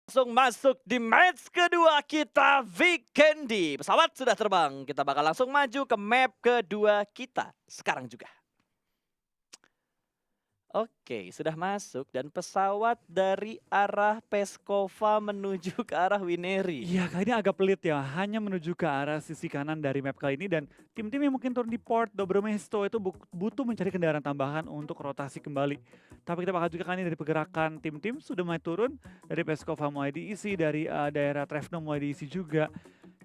Langsung masuk di match kedua kita Vikendi. Pesawat sudah terbang. Kita bakal langsung maju ke map kedua kita sekarang juga. Oke, sudah masuk dan pesawat dari arah Peskova menuju ke arah Wineri. Iya, kali ini agak pelit ya, hanya menuju ke arah sisi kanan dari map kali ini dan tim-tim yang mungkin turun di port Dobromesto itu butuh mencari kendaraan tambahan untuk rotasi kembali. Tapi kita bakal juga kali ini dari pergerakan tim-tim sudah mulai turun, dari Peskova mulai diisi, dari daerah Trevno mulai diisi juga.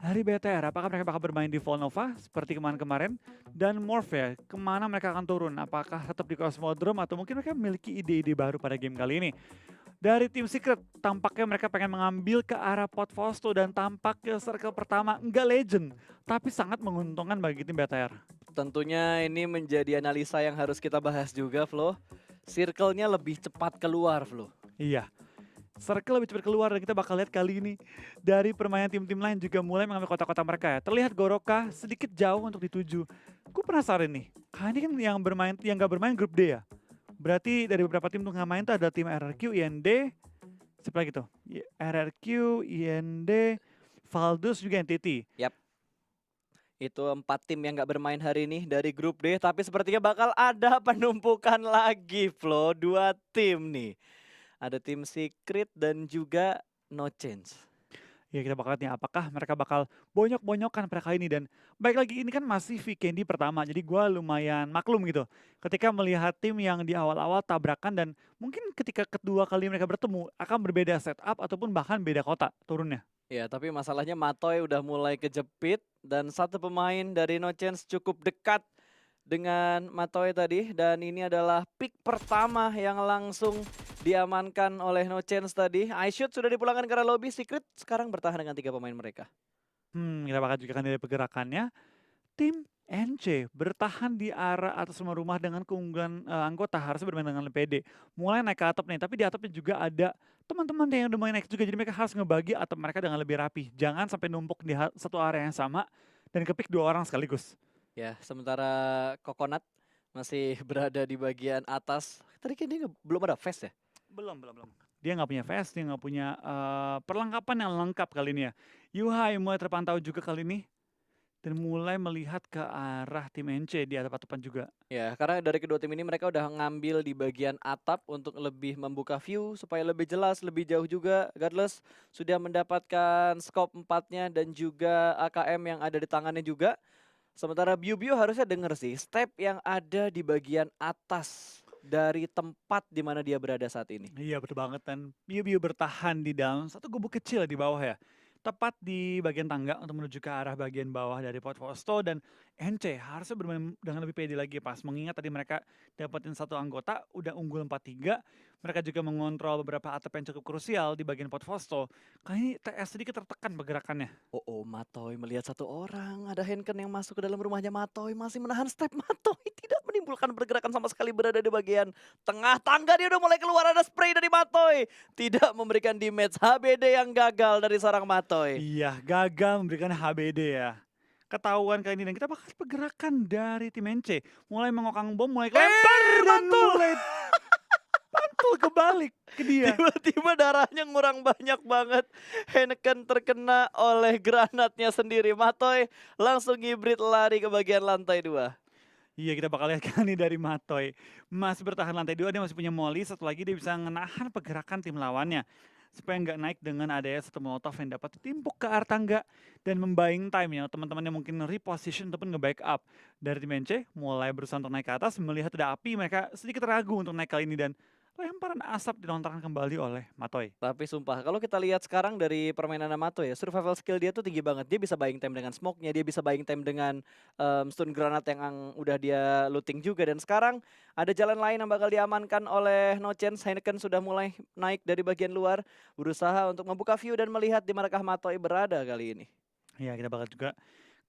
Dari BTR, apakah mereka bakal bermain di Volnova seperti kemarin-kemarin? Dan Morph ya, kemana mereka akan turun? Apakah tetap di Cosmodrome atau mungkin mereka memiliki ide-ide baru pada game kali ini? Dari tim Secret, tampaknya mereka pengen mengambil ke arah pot Fausto dan tampak ke circle pertama enggak legend, tapi sangat menguntungkan bagi tim BTR. Tentunya ini menjadi analisa yang harus kita bahas juga, Flo. Circle-nya lebih cepat keluar, Flo. Iya, circle lebih cepat keluar dan kita bakal lihat kali ini dari permainan tim-tim lain juga mulai mengambil kota-kota mereka ya. Terlihat Goroka sedikit jauh untuk dituju. Gue penasaran nih, kali ini kan yang gak bermain grup D ya. Berarti dari beberapa tim tuh nggak main tuh ada tim RRQ, IND, siapa lagi tuh? RRQ, IND, Valdus juga NTT. Yap. Itu 4 tim yang nggak bermain hari ini dari grup D. Tapi sepertinya bakal ada penumpukan lagi, Flo. 2 tim nih. Ada tim Secret dan juga No Change. Ya kita bakal lihat nih apakah mereka bakal bonyok-bonyokan pada kali ini dan baik lagi ini kan masih Vikendi pertama jadi gue lumayan maklum gitu ketika melihat tim yang di awal-awal tabrakan dan mungkin ketika kedua kali mereka bertemu akan berbeda setup ataupun bahkan beda kota turunnya. Ya, tapi masalahnya Matoy udah mulai kejepit dan satu pemain dari No Chance cukup dekat dengan Matoy tadi dan ini adalah pick pertama yang langsung diamankan oleh No Chance tadi. iShoot sudah dipulangkan ke arah lobby, Secret sekarang bertahan dengan 3 pemain mereka. Kita bakal juga kan dari pergerakannya. Tim NC bertahan di arah atas rumah-rumah dengan keunggulan anggota harusnya bermain dengan LPD. Mulai naik ke atap nih, tapi di atapnya juga ada teman-teman yang udah mulai naik juga. Jadi mereka harus ngebagi atap mereka dengan lebih rapi. Jangan sampai numpuk di satu area yang sama dan kepik 2 orang sekaligus. Ya, sementara Coconut masih berada di bagian atas. Tadi kan dia belum ada face ya? Belum. Dia nggak punya vest, dia nggak punya perlengkapan yang lengkap kali ini ya. Yuhai mulai terpantau juga kali ini. Dan mulai melihat ke arah tim NC di atap-atapan juga. Ya, karena dari kedua tim ini mereka udah ngambil di bagian atap untuk lebih membuka view supaya lebih jelas, lebih jauh juga. Godless sudah mendapatkan scope 4-nya dan juga AKM yang ada di tangannya juga. Sementara Biu harusnya denger sih step yang ada di bagian atas dari tempat di mana dia berada saat ini. Iya betul banget dan Biu bertahan di dalam satu gubuk kecil di bawah ya. Tepat di bagian tangga untuk menuju ke arah bagian bawah dari Port Fosto dan NC harusnya bermain dengan lebih pede lagi pas mengingat tadi mereka dapetin satu anggota udah unggul 4-3. Mereka juga mengontrol beberapa atap yang cukup krusial di bagian Port Fosto. Kali ini TS sedikit tertekan pergerakannya. Oh, Matoy melihat satu orang, ada Henken yang masuk ke dalam rumahnya Matoy, masih menahan step Matoy, tidak menimbulkan pergerakan sama sekali berada di bagian tengah tangga, dia udah mulai keluar, ada spray dari Matoy, tidak memberikan damage, HBD yang gagal dari seorang Matoy. Iya, gagal memberikan HBD ya. Ketahuan kali ini dan kita bakal pergerakan dari tim NC. Mulai mengokang bom, mulai lempar dan mantul! mulai mantul kebalik ke dia. Tiba-tiba darahnya ngurang banyak banget. Henken terkena oleh granatnya sendiri. Matoy langsung hibrid lari ke bagian lantai 2. Iya kita bakal lihat kan nih dari Matoy. Masih bertahan lantai 2, dia masih punya molly. Satu lagi dia bisa menahan pergerakan tim lawannya. Supaya nggak naik dengan adanya satu molotov yang dapat ditimpuk ke arah tangga. Dan membuying time ya teman-teman yang mungkin reposition ataupun nge-backup. Dari tim NC mulai berusaha untuk naik ke atas. Melihat ada api mereka sedikit ragu untuk naik kali ini. Dan lemparan asap dilontarkan kembali oleh Matoy. Tapi sumpah, kalau kita lihat sekarang dari permainan Amato ya, survival skill dia tuh tinggi banget. Dia bisa buying time dengan smoke-nya, dia bisa buying time dengan stun granat yang udah dia looting juga. Dan sekarang ada jalan lain yang bakal diamankan oleh No Chance. Heineken sudah mulai naik dari bagian luar, berusaha untuk membuka view dan melihat di manakah Matoy berada kali ini. Ya kita bakal juga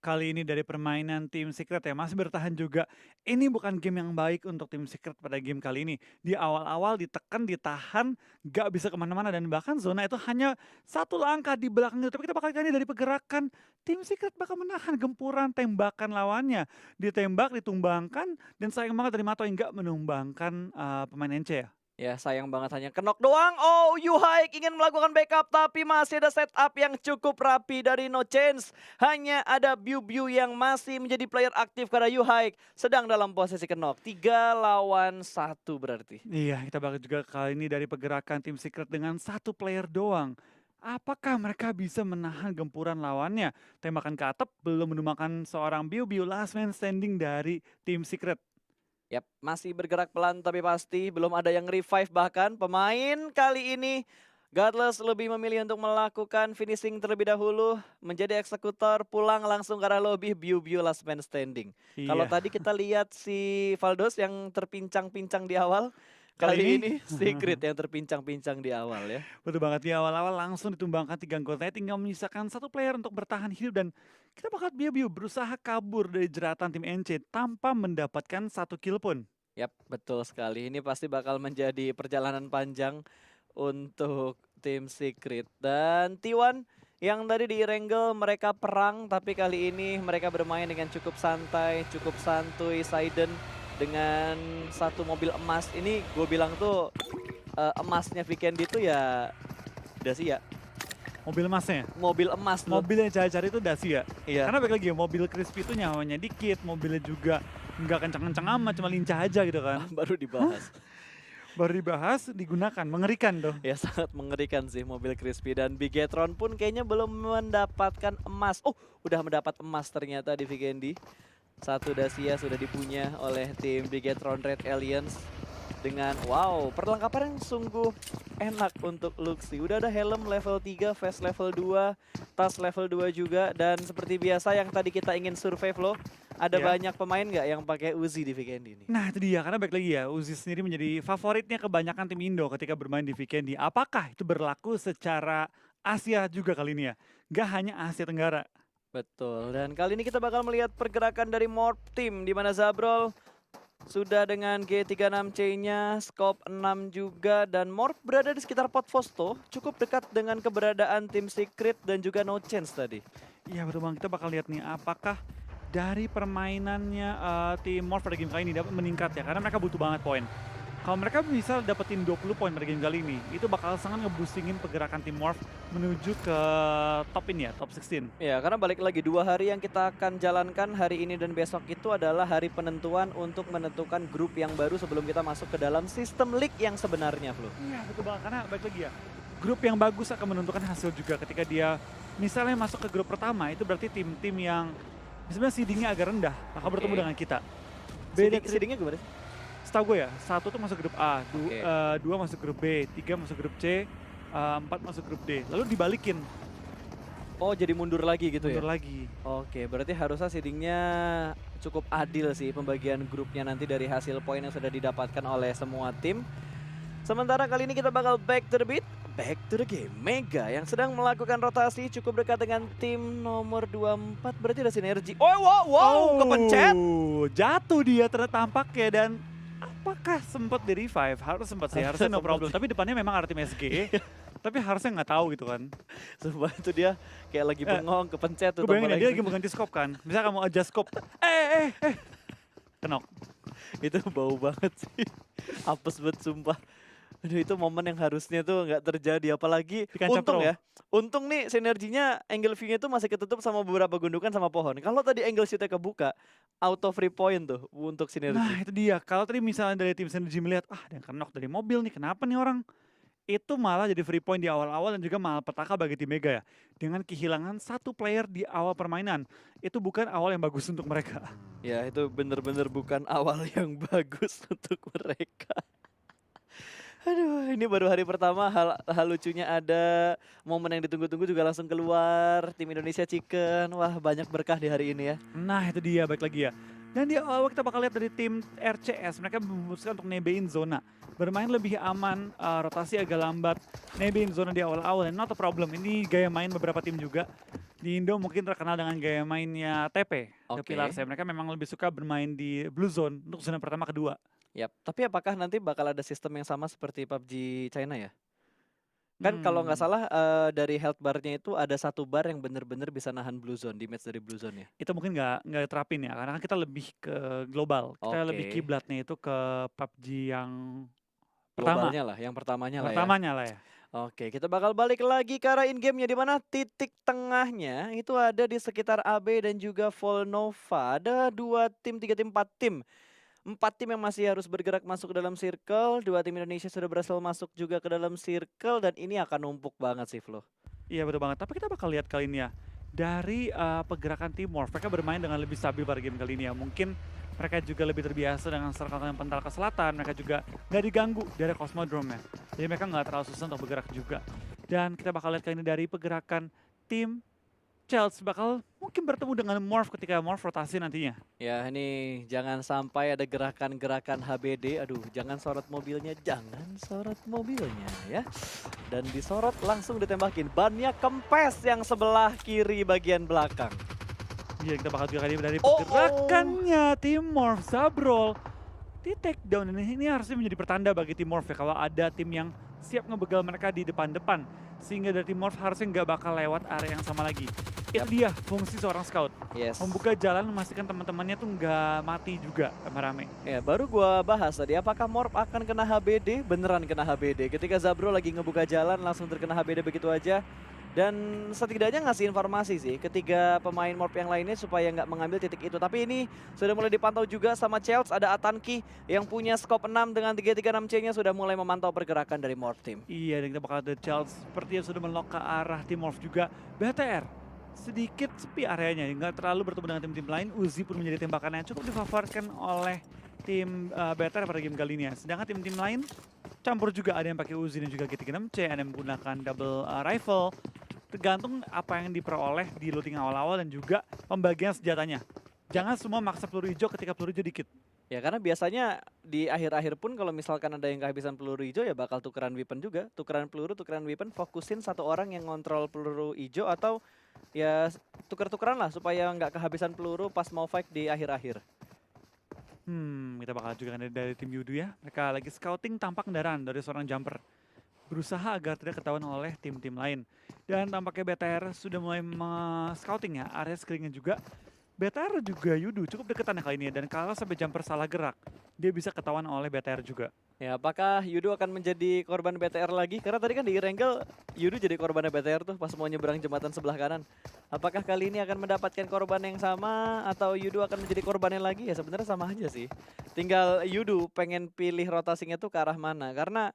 kali ini dari permainan tim Secret ya masih bertahan juga. Ini bukan game yang baik untuk tim Secret pada game kali ini. Di awal-awal ditekan, ditahan, gak bisa kemana-mana dan bahkan zona itu hanya satu langkah di belakang itu. Tapi kita bakal kali ini dari pergerakan tim Secret bakal menahan gempuran tembakan lawannya. Ditembak, ditumbangkan dan sayang banget dari Mato yang gak menumbangkan pemain NC ya. Ya sayang banget hanya kenok doang. Oh, Yuhaik ingin melakukan backup tapi masih ada setup yang cukup rapi dari No Chance. Hanya ada Biu-Biu yang masih menjadi player aktif karena Yuhaik sedang dalam posisi kenok. 3 lawan 1 berarti. Iya, kita bakal juga kali ini dari pergerakan tim Secret dengan satu player doang. Apakah mereka bisa menahan gempuran lawannya? Tembakan ke atap belum menumbangkan seorang Biu-Biu last man standing dari tim Secret. Yap, masih bergerak pelan tapi pasti belum ada yang revive bahkan. Pemain kali ini Godless lebih memilih untuk melakukan finishing terlebih dahulu, menjadi eksekutor, pulang langsung ke arah lobby, Biu-Biu last man standing. Kalau Iya, tadi kita lihat si Valdos yang terpincang-pincang di awal, kali ini kali ini Secret yang terpincang-pincang di awal ya. betul banget di awal-awal langsung ditumbangkan 3 anggotanya, tinggal menyisakan satu player untuk bertahan hidup dan kita bakal Biu-Biu berusaha kabur dari jeratan tim NC tanpa mendapatkan satu kill pun. Yap, betul sekali. Ini pasti bakal menjadi perjalanan panjang untuk tim Secret. Dan T1 yang tadi di Wrangle mereka perang, tapi kali ini mereka bermain dengan cukup santai, cukup santuy. Saiden dengan satu mobil emas. Ini gue bilang tuh emasnya Vikendi tuh ya Dacia. Mobil emasnya, Mobil emas tuh. mobil yang cari-cari itu Dacia. Iya, Karena balik lagi ya, mobil crispy itu nyawanya dikit, mobilnya juga nggak kencang-kencang amat, cuma lincah aja gitu kan. baru dibahas. Baru dibahas, digunakan, mengerikan tuh. Ya sangat mengerikan sih mobil Crispy dan Bigetron pun kayaknya belum mendapatkan emas. Oh, udah mendapat emas ternyata di Vikendi. Satu Dacia sudah dipunya oleh tim Bigetron Red Aliens. Dengan wow, perlengkapan yang sungguh enak untuk Luxi. Udah ada helm level 3, vest level 2, tas level 2 juga. Dan seperti biasa yang tadi kita ingin survive loh. Ada Ya. banyak pemain nggak yang pakai Uzi di Vikendi ini? Nah itu dia, karena balik lagi ya, Uzi sendiri menjadi favoritnya kebanyakan tim Indo ketika bermain di Vikendi. Apakah itu berlaku secara Asia juga kali ini ya? Gak hanya Asia Tenggara. Betul, dan kali ini kita bakal melihat pergerakan dari Morph Team di mana Zabrol sudah dengan G36C-nya, Scope 6 juga, dan Morph berada di sekitar Pot Fosto, cukup dekat dengan keberadaan tim Secret dan juga No Chance tadi. Iya betul bang, kita bakal lihat nih apakah dari permainannya tim Morph pada game kali ini dapat meningkat ya, karena mereka butuh banget poin. Kalau mereka bisa dapetin 20 poin pada game kali ini, itu bakal sangat ngeboostingin pergerakan tim Morph menuju ke top ini ya, top 16. Ya, karena balik lagi 2 hari yang kita akan jalankan hari ini dan besok itu adalah hari penentuan untuk menentukan grup yang baru sebelum kita masuk ke dalam sistem league yang sebenarnya, Flo. Iya betul banget, karena balik lagi ya, grup yang bagus akan menentukan hasil juga ketika dia misalnya masuk ke grup pertama, itu berarti tim-tim yang sebenarnya seedingnya agak rendah bakal bertemu Oke. dengan kita. Beda Seedingnya gimana sih? setahu gue ya, 1 tuh masuk grup A, Oke. 2 masuk grup B, 3 masuk grup C, 4 masuk grup D. Lalu dibalikin, Oh, jadi mundur lagi gitu ya? mundur lagi. Oke, berarti harusnya seedingnya cukup adil sih pembagian grupnya nanti dari hasil poin yang sudah didapatkan oleh semua tim. Sementara kali ini kita bakal back to the beat, back to the game. Mega yang sedang melakukan rotasi cukup dekat dengan tim nomor 24, berarti ada sinergi. Oh, wow, kepencet. Jatuh dia ternyata tampaknya dan apakah sempat di revive? Harus sempat sih, harusnya no Sempat problem. sih. Tapi depannya memang ada tim SGE, tapi harusnya nggak tahu gitu kan. Sumpah itu dia kayak lagi bengong, kepencet tuh. Gue bayangin ya, dia tombol lagi mau ganti scope kan. Misalnya kamu adjust scope, kenok. Itu bau banget sih. Apes banget sumpah. Aduh itu momen yang harusnya tuh nggak terjadi. Apalagi Di kancah untung pro. ya. Untung nih sinerginya angle view-nya tuh masih ketutup sama beberapa gundukan sama pohon. Kalau tadi angle shoot-nya kebuka, auto free point tuh untuk sinergi. Nah itu dia, kalau tadi misalnya dari tim Synergy melihat, ada yang kenok dari mobil nih, kenapa nih orang? Itu malah jadi free point di awal-awal dan juga malapetaka bagi tim Mega ya. Dengan kehilangan satu player di awal permainan. Itu bukan awal yang bagus untuk mereka. Ya itu bener-bener bukan awal yang bagus untuk mereka. Aduh, ini baru hari pertama, hal lucunya ada, momen yang ditunggu-tunggu juga langsung keluar, tim Indonesia Chicken, wah banyak berkah di hari ini ya. Nah itu dia, baik lagi ya. Dan di awal kita bakal lihat dari tim RCS, mereka memutuskan untuk nebein zona. Bermain lebih aman, rotasi agak lambat, nebein zona di awal-awal, and not a problem. Ini gaya main beberapa tim juga. Di Indo mungkin terkenal dengan gaya mainnya TP, The Oke. Pillars ya. Mereka memang lebih suka bermain di Blue Zone untuk zona pertama kedua. Yap, tapi apakah nanti bakal ada sistem yang sama seperti PUBG China ya? Kan kalau nggak salah dari health bar-nya itu ada satu bar yang bener-bener bisa nahan blue zone, damage dari blue zone ya? Itu mungkin nggak terapin ya, karena kan kita lebih ke global. Kita lebih Oke. kiblatnya itu ke PUBG yang Pertama, globalnya lah, yang pertamanya lah ya. pertamanya lah ya. Oke, kita bakal balik lagi ke arah in-game-nya di mana titik tengahnya itu ada di sekitar AB dan juga Volnova. Ada 2 tim, 3 tim, 4 tim. 4 tim yang masih harus bergerak masuk ke dalam circle. 2 tim Indonesia sudah berhasil masuk juga ke dalam circle dan ini akan numpuk banget sih, Flo. Iya betul banget, tapi kita bakal lihat kali ini ya. Dari pergerakan Timor, mereka bermain dengan lebih stabil pada game kali ini ya. Mungkin mereka juga lebih terbiasa dengan circle yang pental ke selatan. Mereka juga nggak diganggu dari Cosmodrome-nya. Jadi mereka nggak terlalu susah untuk bergerak juga. Dan kita bakal lihat kali ini dari pergerakan tim Chelsea bakal mungkin bertemu dengan Morph ketika Morph rotasi nantinya. Ya ini jangan sampai ada gerakan-gerakan HBD. Aduh, jangan sorot mobilnya, jangan sorot mobilnya ya. Dan disorot langsung ditembakin. Bannya kempes yang sebelah kiri bagian belakang. Iya kita bakal juga kali ini dari Oh, pergerakannya tim Morph Zabrol di take down ini harusnya menjadi pertanda bagi tim Morph ya kalau ada tim yang siap ngebegal mereka di depan-depan sehingga dari tim Morph harusnya nggak bakal lewat area yang sama lagi. Itu dia fungsi seorang scout. Yes. Membuka jalan memastikan teman-temannya tuh nggak mati juga rame-rame. Ya, baru gua bahas tadi apakah Morph akan kena HBD? Beneran kena HBD. Ketika Zabro lagi ngebuka jalan langsung terkena HBD begitu aja. Dan setidaknya ngasih informasi sih ketiga pemain Morph yang lainnya supaya nggak mengambil titik itu. Tapi ini sudah mulai dipantau juga sama Chelsea. Ada Atanki yang punya scope 6 dengan 336C-nya sudah mulai memantau pergerakan dari Morph Team. Iya, dan kita bakal ada Chelsea sepertinya sudah menlock ke arah tim Morph juga. BTR sedikit sepi areanya, nggak terlalu bertemu dengan tim-tim lain. Uzi pun menjadi tembakan yang cukup difavoritkan oleh tim BTR pada game kali ini ya. Sedangkan tim-tim lain campur juga, ada yang pakai Uzi dan juga G36C, ada yang menggunakan double rifle. Tergantung apa yang diperoleh di looting awal-awal dan juga pembagian senjatanya. Jangan semua maksa peluru hijau ketika peluru hijau dikit. Ya karena biasanya di akhir-akhir pun kalau misalkan ada yang kehabisan peluru hijau ya bakal tukeran weapon juga. Tukeran peluru, tukeran weapon, fokusin satu orang yang ngontrol peluru hijau atau ya tuker-tukeran lah supaya nggak kehabisan peluru pas mau fight di akhir-akhir. Kita bakal juga dari tim Yudu ya. Mereka lagi scouting tampak kendaraan dari seorang jumper. Berusaha agar tidak ketahuan oleh tim-tim lain. Dan tampaknya BTR sudah mulai scouting ya, area screeningnya juga. BTR juga Yudu cukup deketan ya kali ini ya. Dan kalau sampai jumper salah gerak, dia bisa ketahuan oleh BTR juga. Ya apakah Yudo akan menjadi korban BTR lagi? Karena tadi kan di Irengel Yudo jadi korbannya BTR tuh pas mau nyebrang jembatan sebelah kanan. Apakah kali ini akan mendapatkan korban yang sama atau Yudo akan menjadi korbannya lagi? Ya sebenarnya sama aja sih. Tinggal Yudo pengen pilih rotasinya tuh ke arah mana. Karena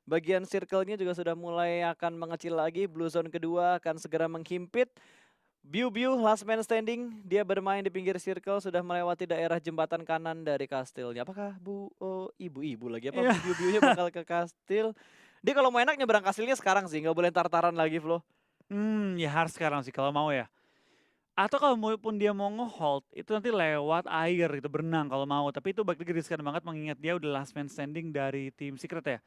bagian circle-nya juga sudah mulai akan mengecil lagi. Blue zone kedua akan segera menghimpit. Biu last man standing, dia bermain di pinggir circle sudah melewati daerah jembatan kanan dari kastilnya. Apakah ibu-ibu lagi apa Biu-nya bakal ke kastil? Dia kalau mau enak nyebrang kastilnya sekarang sih, nggak boleh tartaran lagi Flo. Ya harus sekarang sih kalau mau ya. Atau kalau pun dia mau nge-hold, itu nanti lewat air gitu, berenang kalau mau. Tapi itu bagi riskan banget mengingat dia udah last man standing dari tim Secret ya.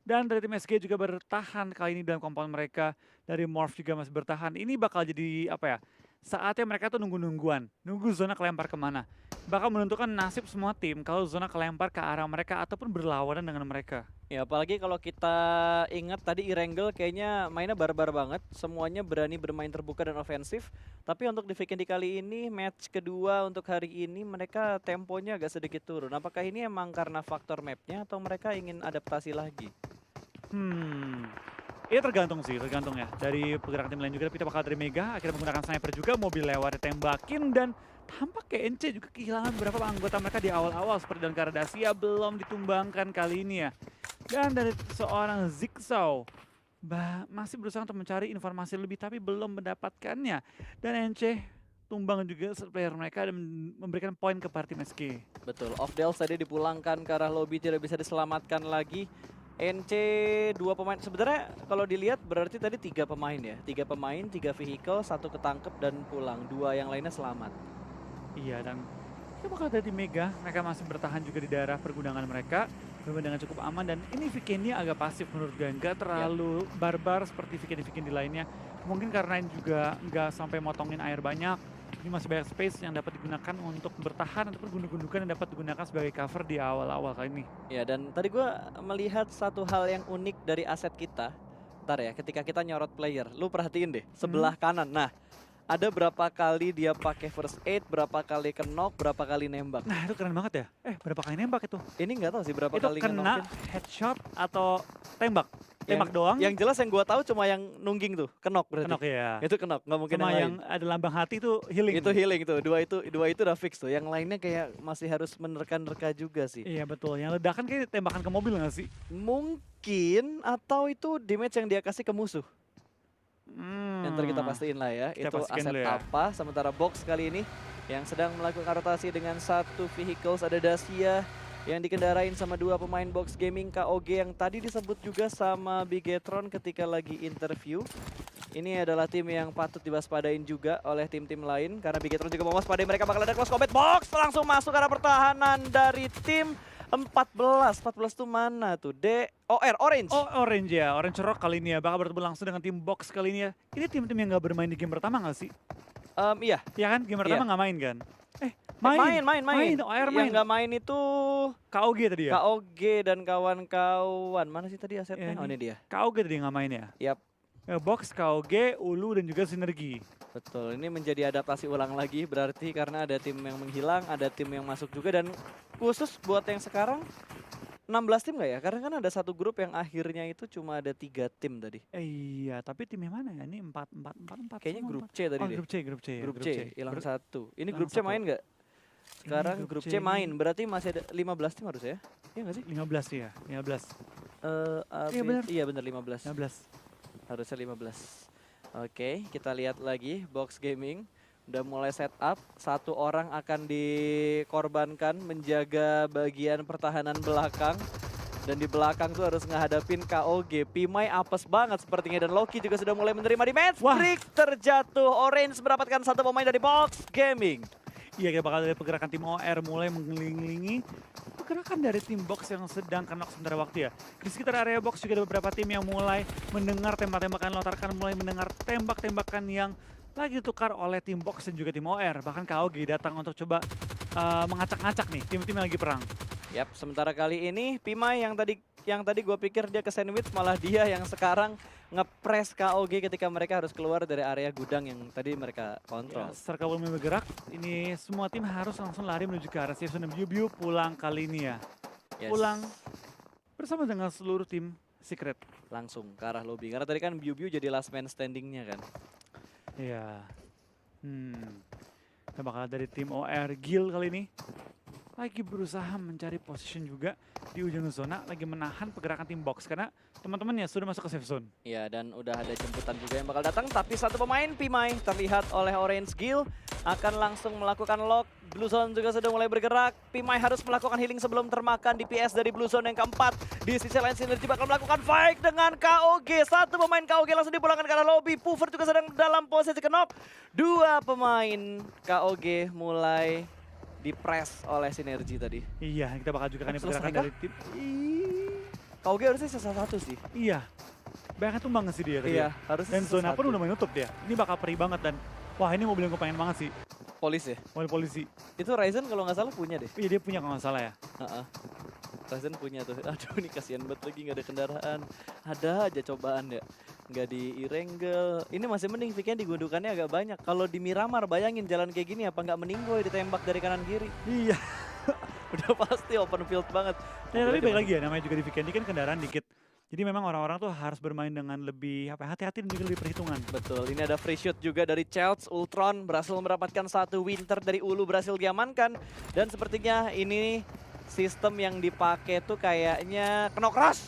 Dan dari tim SG juga bertahan kali ini dalam compound mereka. Dari Morph juga masih bertahan. Ini bakal jadi apa ya, saatnya mereka tuh nunggu-nungguan. Nunggu zona kelempar kemana. Bakal menentukan nasib semua tim kalau zona kelempar ke arah mereka ataupun berlawanan dengan mereka. Ya apalagi kalau kita ingat tadi Irengel kayaknya mainnya barbar banget. Semuanya berani bermain terbuka dan ofensif. Tapi untuk di weekend kali ini, match kedua untuk hari ini mereka temponya agak sedikit turun. Apakah ini emang karena faktor mapnya atau mereka ingin adaptasi lagi? Iya tergantung sih, tergantung ya. Dari pergerakan tim lain juga, tapi kita bakal dari Mega akhirnya menggunakan sniper juga, mobil lewat ditembakin dan tampak kayak NC juga kehilangan beberapa anggota mereka di awal-awal seperti dan Kardasia belum ditumbangkan kali ini ya. Dan dari seorang Zigzao masih berusaha untuk mencari informasi lebih tapi belum mendapatkannya. Dan NC tumbang juga player mereka dan memberikan poin ke party MSK. Betul, Ofdels tadi dipulangkan ke arah lobby tidak bisa diselamatkan lagi. NC 2 pemain, sebenarnya kalau dilihat berarti tadi 3 pemain ya. 3 pemain, 3 vehicle, 1 ketangkep dan pulang. 2 yang lainnya selamat. Iya dan kita bakal dari Mega, mereka masih bertahan juga di daerah pergunungan mereka. Bermain dengan cukup aman dan ini Vikendi agak pasif menurut gue. Nggak terlalu barbar seperti Vikendi lainnya. Mungkin karena juga nggak sampai motongin air banyak. Ini masih banyak space yang dapat digunakan untuk bertahan ataupun gundukan yang dapat digunakan sebagai cover di awal-awal kali ini. Ya dan tadi gue melihat satu hal yang unik dari aset kita. Ntar ya ketika kita nyorot player, lu perhatiin deh sebelah kanan. Nah ada berapa kali dia pakai first aid, berapa kali knock, berapa kali nembak. Nah itu keren banget ya. Berapa kali nembak itu? Ini nggak tahu sih berapa Itu kali kena ngenokin. headshot atau tembak? Tembak Yang, doang? yang jelas yang gua tahu cuma yang nungging tuh, knock berarti. Knock ya. Itu knock, nggak mungkin Sama yang lain. yang ada lambang hati itu healing. Itu healing tuh, dua itu udah fix tuh. Yang lainnya kayak masih harus menerka-nerka juga sih. Iya betul, yang ledakan kayak tembakan ke mobil nggak sih? Mungkin atau itu damage yang dia kasih ke musuh. Yang ntar kita pastiin lah ya, Kita itu pastikan aset dulu ya. apa. Sementara box kali ini yang sedang melakukan rotasi dengan satu vehicles, ada Dacia yang dikendarain sama dua pemain box gaming KOG yang tadi disebut juga sama Bigetron ketika lagi interview. Ini adalah tim yang patut diwaspadain juga oleh tim-tim lain karena Bigetron juga mau waspadai, mereka bakal ada close combat. Box langsung masuk ke arah pertahanan dari tim 14 tuh mana tuh? Orange. Oh Orange ya, Orange Rock kali ini ya, bakal bertemu langsung dengan tim Box kali ini ya. Ini tim-tim yang nggak bermain di game pertama nggak sih? Iya. Ya kan, game pertama nggak main kan? Main. OR Yang main. nggak main itu KOG tadi ya? KOG dan kawan-kawan. Mana sih tadi asetnya? Ya, Oh ini dia. KOG tadi nggak main ya? Yap. Box, KOG, Ulu dan juga Sinergi. Betul, ini menjadi adaptasi ulang lagi berarti karena ada tim yang menghilang, ada tim yang masuk juga dan khusus buat yang sekarang 16 tim nggak ya? Karena kan ada satu grup yang akhirnya itu cuma ada 3 tim tadi. Iya, tapi tim yang mana ya? Ini 4. Kayaknya semua, grup 4. C tadi Oh, deh. grup C. Grup C, hilang satu. Ini hilang grup C satu. main nggak? Sekarang Ini grup grup C C main, ini. berarti masih ada 15 tim harusnya ya? Iya nggak sih? 15 ya, 15. Iya benar. Iya benar 15. 15. Harusnya 15. Oke, kita lihat lagi Box Gaming udah mulai setup. Satu orang akan dikorbankan menjaga bagian pertahanan belakang. Dan di belakang tuh harus ngehadapin KOG. Pimai apes banget sepertinya dan Loki juga sudah mulai menerima di match Wah. break. Terjatuh, Orange mendapatkan satu pemain dari Box Gaming. Iya, kita bakal dari pergerakan tim OR mulai mengelilingi pergerakan dari tim Box yang sedang kena sementara waktu ya. Di sekitar area Box juga ada beberapa tim yang mulai mendengar tembak-tembakan lontarkan, mulai mendengar tembak-tembakan yang lagi ditukar oleh tim Box dan juga tim OR. Bahkan KOG datang untuk coba mengacak-ngacak nih tim-tim yang lagi perang. Yap, sementara kali ini Pimai yang tadi gue pikir dia ke sandwich, malah dia yang sekarang ngepres KOG ketika mereka harus keluar dari area gudang yang tadi mereka kontrol. Setelah kabel bergerak, ini semua tim harus langsung lari menuju ke arah safe zone. Biu pulang kali ini ya. Yes. Pulang bersama dengan seluruh tim Secret. Langsung ke arah lobby. Karena tadi kan Biu jadi last man standingnya kan. Iya. Kita bakal dari tim OR Gil kali ini. Lagi berusaha mencari position juga di ujung zona, lagi menahan pergerakan tim Box karena teman-temannya sudah masuk ke safe zone. Iya, dan udah ada jemputan juga yang bakal datang, tapi satu pemain Pimai terlihat oleh Orange Gil akan langsung melakukan lock. Blue Zone juga sudah mulai bergerak. Pimai harus melakukan healing sebelum termakan DPS dari Blue Zone yang keempat. Di sisi lain Sinergi bakal melakukan fight dengan KOG. Satu pemain KOG langsung dipulangkan ke arah lobby. Puffer juga sedang dalam posisi knock. Dua pemain KOG mulai di-press oleh Sinergi tadi. Iya, kita bakal juga kan Selesai pergerakan kah? dari tim. KOG harusnya salah satu sih. Iya. Banyak tumbang sih dia tadi. Iya, ya. harusnya Dan zona satu. pun udah menutup dia. Ini bakal perih banget dan wah ini mobil yang gue pengen banget sih. Polis ya? Mobil polisi. Itu Ryzen kalau nggak salah punya deh. Iya dia punya kalau nggak salah ya. Ryzen punya tuh. Aduh ini kasihan banget lagi nggak ada kendaraan. Ada aja cobaan ya. Nggak di Irengel. Ini masih mending Vicky digundukannya agak banyak. Kalau di Miramar bayangin jalan kayak gini apa nggak meninggoy ditembak dari kanan kiri. Iya. Udah pasti open field banget. Ya, tapi Mobilnya balik lagi ya namanya juga di weekend ini kan kendaraan dikit. Jadi memang orang-orang tuh harus bermain dengan lebih hati-hati dan juga lebih perhitungan. Betul, ini ada free shoot juga dari Childs. Ultron berhasil mendapatkan satu winter dari Ulu, berhasil diamankan. Dan sepertinya ini sistem yang dipakai tuh kayaknya Knock Rush.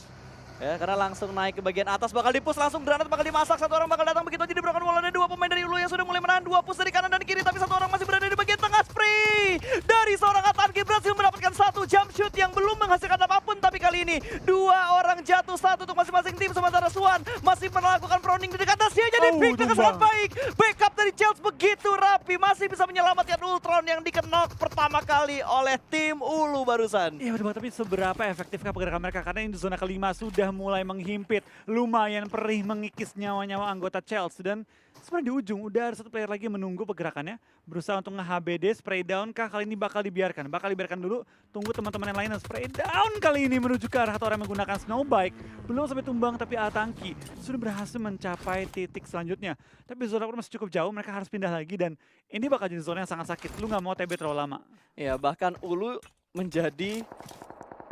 Ya, karena langsung naik ke bagian atas, bakal dipus langsung granat, bakal dimasak, satu orang bakal datang begitu aja di broken wall. Ada dua pemain dari Ulu yang sudah mulai menahan, dua push dari kanan dan kiri, tapi satu orang masih berada di bagian tengah. Spree dari seorang Atanki berhasil mendapatkan satu jump shoot yang belum menghasilkan apapun, tapi kali ini dua orang jatuh, satu untuk masing-masing tim, sementara Swan masih melakukan proning di dekat atasnya. Jadi pick dengan sangat baik, backup dari Chelsea begitu rapi, masih bisa menyelamatkan Ultron yang dikenok pertama kali oleh tim Ulu barusan. Iya betul, tapi seberapa efektifkah pergerakan mereka? Karena ini di zona kelima sudah mulai menghimpit, lumayan perih mengikis nyawa-nyawa anggota Chelsea. Dan sebenarnya di ujung udah ada satu player lagi menunggu pergerakannya, berusaha untuk nge-HBD, spray down kah kali ini bakal dibiarkan? Bakal dibiarkan dulu, tunggu teman-teman yang lainnya spray down kali ini menuju ke arah satu orang menggunakan snowbike. Belum sampai tumbang tapi Atanki sudah berhasil mencapai titik selanjutnya. Tapi zona pun masih cukup jauh, mereka harus pindah lagi dan ini bakal jadi zona yang sangat sakit. Lu nggak mau TB terlalu lama. Ya bahkan Ulu menjadi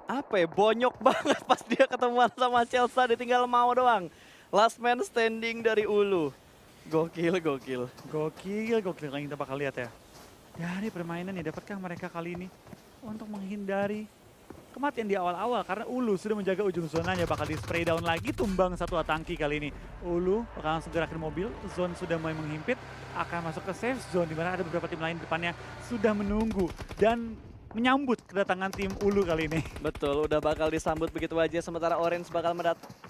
apa ya, bonyok banget pas dia ketemuan sama Chelsea, ditinggal mau doang. Last man standing dari Ulu. Gokil. Gokil yang kita bakal lihat ya. Dari permainan ya, dapatkah mereka kali ini untuk menghindari kematian di awal-awal, karena Ulu sudah menjaga ujung zonanya, bakal di spray down lagi, tumbang satu Atangki kali ini. Ulu bakal langsung gerakin mobil, zone sudah mulai menghimpit, akan masuk ke safe zone di mana ada beberapa tim lain depannya sudah menunggu dan menyambut kedatangan tim Ulu kali ini. Betul, udah bakal disambut begitu aja, sementara Orange bakal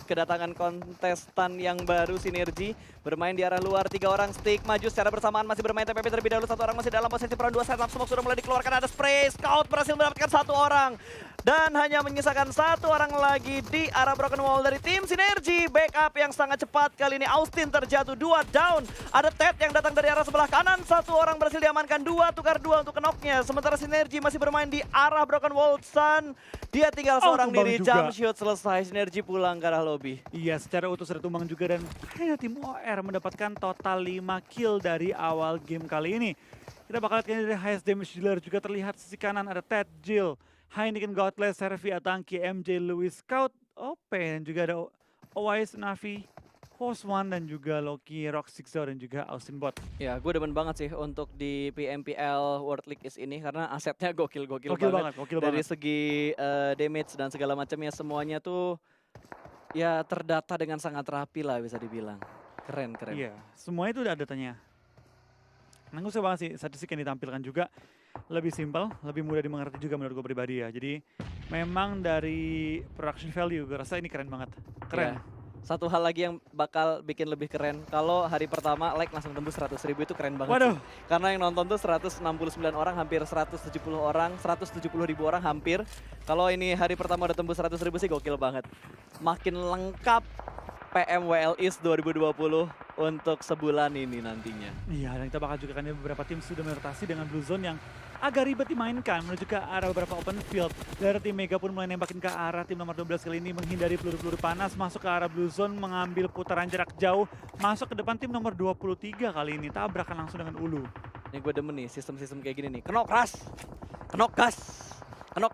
kedatangan kontestan yang baru, Sinergi. Bermain di arah luar, 3 orang stick, maju secara bersamaan, masih bermain TPP terlebih dahulu, 1 orang masih dalam posisi peran 2 setup, smoke sudah mulai dikeluarkan, ada spray, Scout berhasil mendapatkan 1 orang. Dan hanya menyisakan 1 orang lagi di arah Broken Wall dari tim Sinergi. Backup yang sangat cepat kali ini, Austin terjatuh, 2 down. Ada Ted yang datang dari arah sebelah kanan, 1 orang berhasil diamankan, 2 tukar 2 untuk knocknya. Sementara Sinergi masih bermain di arah Broken Wall Sun. Dia tinggal seorang diri, jump shoot selesai, Sinergi pulang ke arah lobby. Iya, secara utuh sudah tumbang juga dan hanya tim OR mendapatkan total 5 kill dari awal game kali ini. Kita bakal lihat dari highest damage dealer juga terlihat sisi kanan ada Ted, Jill, Heineken, Godless, Servi, Atangki, MJ, Louis, Scout, OP, dan juga ada Owais, Navi, Host One, dan juga Loki, Rock Sixo, dan juga Austin Bot. Ya, gue demen banget sih untuk di PMPL World League East ini karena asetnya gokil banget. Dari segi damage dan segala macamnya, semuanya tuh ya terdata dengan sangat rapi lah bisa dibilang. Keren. Iya, semuanya itu udah ada datanya. Nggak usah banget sih, statistik yang ditampilkan juga lebih simpel, lebih mudah dimengerti juga menurut gue pribadi ya. Jadi memang dari production value gue rasa ini keren banget. Keren. Ya. Satu hal lagi yang bakal bikin lebih keren, kalau hari pertama like langsung tembus 100.000 itu keren banget. Waduh. Sih. Karena yang nonton tuh 169 orang, hampir 170 orang, 170.000 orang hampir. Kalau ini hari pertama udah tembus 100.000 sih gokil banget. Makin lengkap PMWL East 2020 untuk sebulan ini nantinya. Iya, dan kita bakal juga kan beberapa tim sudah merotasi dengan Blue Zone yang agak ribet dimainkan menuju ke arah beberapa open field. Dari tim Mega pun mulai nembakin ke arah tim nomor 12 kali ini, menghindari peluru-peluru panas, masuk ke arah Blue Zone, mengambil putaran jarak jauh, masuk ke depan tim nomor 23 kali ini, tabrakan langsung dengan Ulu. Ini gue demen nih sistem-sistem kayak gini nih, kenok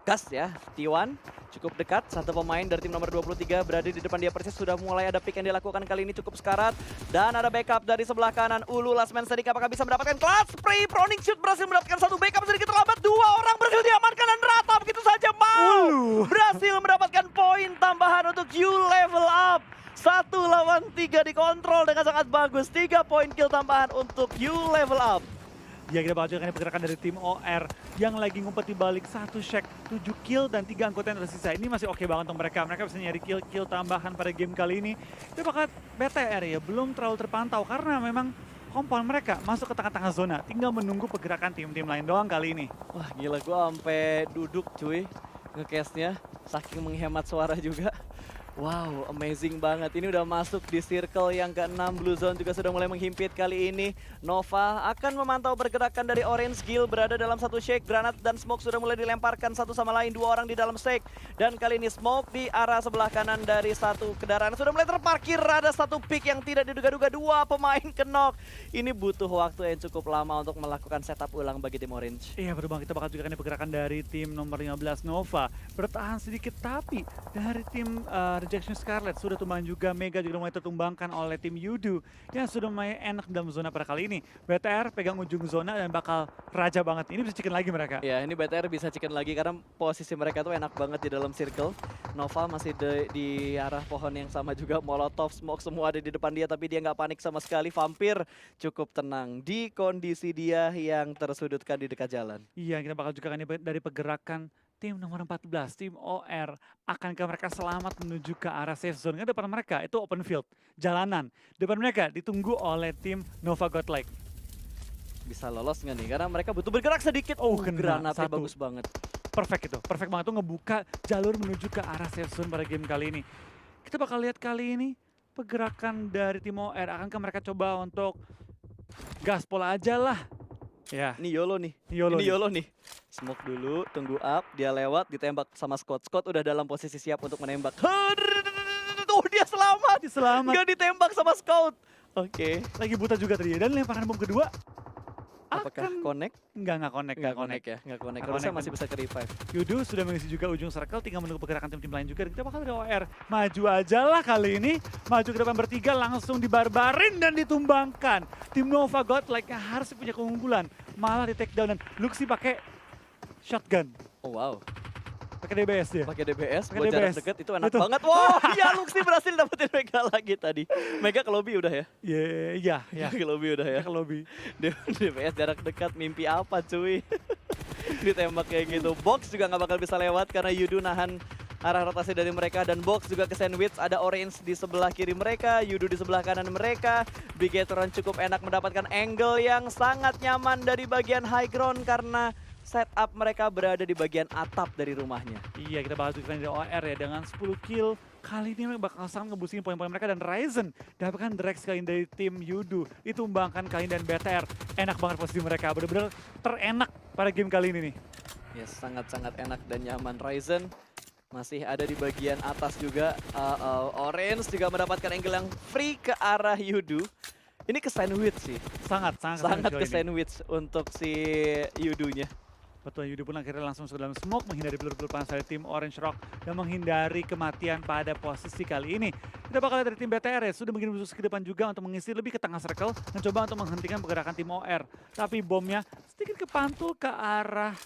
gas ya, T1 cukup dekat, 1 pemain dari tim nomor 23 berada di depan dia persis, sudah mulai ada pick yang dilakukan kali ini cukup sekarat. Dan ada backup dari sebelah kanan, Ulu last man standing, apakah bisa mendapatkan clutch spray, Proning shoot berhasil mendapatkan 1 backup sedikit terlambat, 2 orang berhasil diamankan dan rata begitu saja mau berhasil mendapatkan poin tambahan untuk you level up. 1 lawan 3 dikontrol dengan sangat bagus, 3 poin kill tambahan untuk you level up. Ya, kita bakal juga pergerakan dari tim OR yang lagi ngumpet di balik 1 shack, 7 kill dan 3 anggota yang tersisa. Ini masih oke banget untuk mereka. Mereka bisa nyari kill tambahan pada game kali ini. Itu bakal BTR ya, belum terlalu terpantau karena memang kompon mereka masuk ke tengah-tengah zona. Tinggal menunggu pergerakan tim-tim lain doang kali ini. Wah gila, gue sampai duduk cuy nge-castnya, saking menghemat suara juga. Wow, amazing banget. Ini udah masuk di circle yang ke-6. Blue Zone juga sudah mulai menghimpit kali ini. Nova akan memantau pergerakan dari Orange Guild, berada dalam 1 shake. Granat dan smoke sudah mulai dilemparkan satu sama lain. 2 orang di dalam shake. Dan kali ini smoke di arah sebelah kanan dari 1 kendaraan sudah mulai terparkir. Ada 1 pick yang tidak diduga-duga, 2 pemain kenok. Ini butuh waktu yang cukup lama untuk melakukan setup ulang bagi tim Orange. Iya betul bang, kita bakal juga pergerakan dari tim nomor 15 Nova. Bertahan sedikit tapi dari tim Rejection Scarlet sudah tumbang juga. Mega juga mulai tertumbangkan oleh tim Yudu yang sudah mulai enak dalam zona pada kali ini. BTR pegang ujung zona dan bakal raja banget. Ini bisa chicken lagi mereka. Ya, ini BTR bisa chicken lagi karena posisi mereka tuh enak banget di dalam circle. Nova masih di arah pohon yang sama juga. Molotov, smoke semua ada di depan dia tapi dia nggak panik sama sekali. Vampir cukup tenang di kondisi dia yang tersudutkan di dekat jalan. Iya, kita bakal juga dari pergerakan tim nomor 14, tim OR. Akankah mereka selamat menuju ke arah safe zone? Karena depan mereka itu open field, jalanan. Depan mereka ditunggu oleh tim Nova Godlike. Bisa lolos nggak nih? Karena mereka butuh bergerak sedikit. Granatnya bagus banget. Perfect itu, perfect banget tuh ngebuka jalur menuju ke arah safe zone pada game kali ini. Kita bakal lihat kali ini pergerakan dari tim OR. Akankah mereka coba untuk gaspol aja lah? Ya. Ini YOLO nih. YOLO nih. Smoke dulu, tunggu up, dia lewat, ditembak sama Scott. Scott udah dalam posisi siap untuk menembak. Oh, dia selamat. Selamat. Gak ditembak sama Scout. Oke. Lagi buta juga tadi dan lemparan bom kedua Apakah akan connect? nggak connect. Nggak connect ya, nggak connect. Nggak Harusnya connect. masih bisa ke revive. Yudu sudah mengisi juga ujung circle, tinggal menunggu pergerakan tim-tim lain juga. Dan kita bakal ada OR. Maju aja lah kali ini. Maju ke depan bertiga, langsung dibarbarin dan ditumbangkan. Tim Nova Godlike harus punya keunggulan. Malah di take down dan Luxi pakai shotgun. Oh wow, Pakai DBS dia. pakai DBS, Pakai buat jarak DBS. dekat itu enak Betul. banget. Wow, ya Luxi berhasil dapetin Mega lagi tadi. Mega ke lobby udah ya? Iya. Ke lobby udah ya? Ke lobby. DBS jarak dekat, mimpi apa cuy? Ditembak kayak gitu. Box juga nggak bakal bisa lewat karena Yudu nahan arah rotasi dari mereka. Dan Box juga ke sandwich, ada Orange di sebelah kiri mereka, Yudu di sebelah kanan mereka. Bigetron cukup enak mendapatkan angle yang sangat nyaman dari bagian high ground karena setup mereka berada di bagian atap dari rumahnya. Iya, kita bahas juga dari OR ya, dengan 10 kill. Kali ini mereka bakal sangat ngebusingin poin-poin mereka, dan Ryzen dapatkan drag sekali dari tim Yudu. Ditumbangkan Kain dan BTR. Enak banget posisi mereka, bener-bener terenak pada game kali ini nih. Ya, sangat-sangat enak dan nyaman. Ryzen masih ada di bagian atas juga. Orange juga mendapatkan angle yang free ke arah Yudu. Ini ke sandwich sih. Sangat Sangat ke ini. sandwich untuk si Yudunya. Betul, Yudu pun akhirnya langsung masuk dalam smoke, menghindari peluru-peluru panas dari tim Orange Rock dan menghindari kematian pada posisi kali ini. Kita bakal lihat dari tim BTR ya, sudah mengirim musuh ke depan juga untuk mengisi lebih ke tengah circle, mencoba untuk menghentikan pergerakan tim OR. Tapi bomnya sedikit kepantul ke arah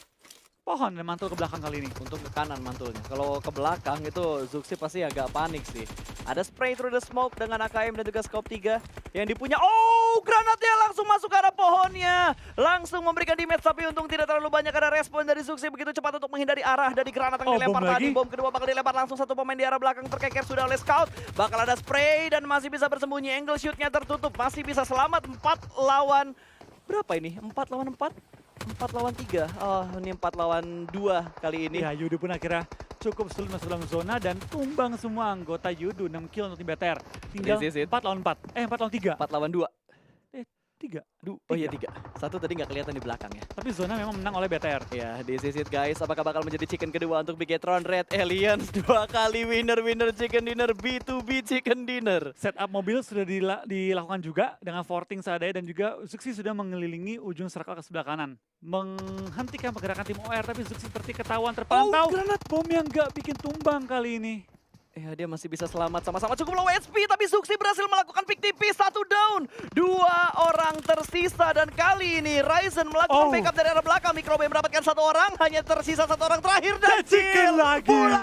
pohon dan mantul ke belakang kali ini. Untuk ke kanan mantulnya. Kalau ke belakang itu Zuxi pasti agak panik sih. Ada spray through the smoke dengan AKM dan juga scope 3 yang dipunya. Oh, granatnya langsung masuk ke arah pohonnya. Langsung memberikan damage, tapi untung tidak terlalu banyak ada respon dari Zuxi begitu cepat untuk menghindari arah dari granat yang dilempar bom tadi. lagi. Bom kedua bakal dilempar langsung satu pemain di arah belakang terkeker sudah oleh scout. Bakal ada spray dan masih bisa bersembunyi. Angle shootnya tertutup, masih bisa selamat. 4 lawan berapa ini? 4 lawan 4? 4 lawan 3. Oh, ini 4 lawan 2 kali ini. Ya, Yudu pun akhirnya cukup sulit masuk dalam zona dan tumbang semua anggota Yudu. 6 kill untuk tim BTR. Tinggal This is it. 4 lawan 4. 4 lawan 3. 4 lawan 2. 3. Oh iya 3. Satu tadi nggak kelihatan di belakang ya. Tapi zona memang menang oleh BTR. Ya, this is it guys. Apakah bakal menjadi chicken kedua untuk Bigetron Red Aliens? 2 kali winner chicken dinner, B2B chicken dinner. Setup mobil sudah dilakukan juga dengan forting seadanya, dan juga Zuxi sudah mengelilingi ujung circle ke sebelah kanan. Menghentikan pergerakan tim OR, tapi Zuxi seperti ketahuan terpantau. granat. Bom yang nggak bikin tumbang kali ini. Ya, dia masih bisa selamat sama-sama cukup low HP, tapi Zuxi berhasil melakukan pick TP, 1 down. 2 orang tersisa dan kali ini Ryzen melakukan backup dari arah belakang. Microbay mendapatkan 1 orang, hanya tersisa 1 orang terakhir dan Chicken lagi.